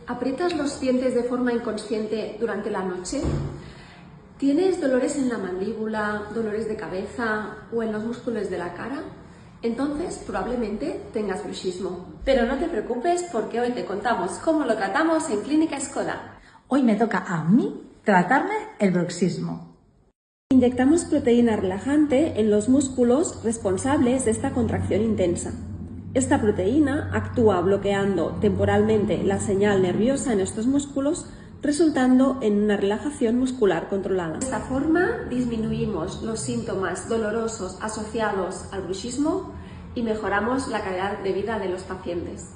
¿Aprietas los dientes de forma inconsciente durante la noche? ¿Tienes dolores en la mandíbula, dolores de cabeza o en los músculos de la cara? Entonces probablemente tengas bruxismo. Pero no te preocupes porque hoy te contamos cómo lo tratamos en Clínica Skoda. Hoy me toca a mí tratarme el bruxismo. Inyectamos proteína relajante en los músculos responsables de esta contracción intensa. Esta proteína actúa bloqueando temporalmente la señal nerviosa en estos músculos, resultando en una relajación muscular controlada. De esta forma disminuimos los síntomas dolorosos asociados al bruxismo y mejoramos la calidad de vida de los pacientes.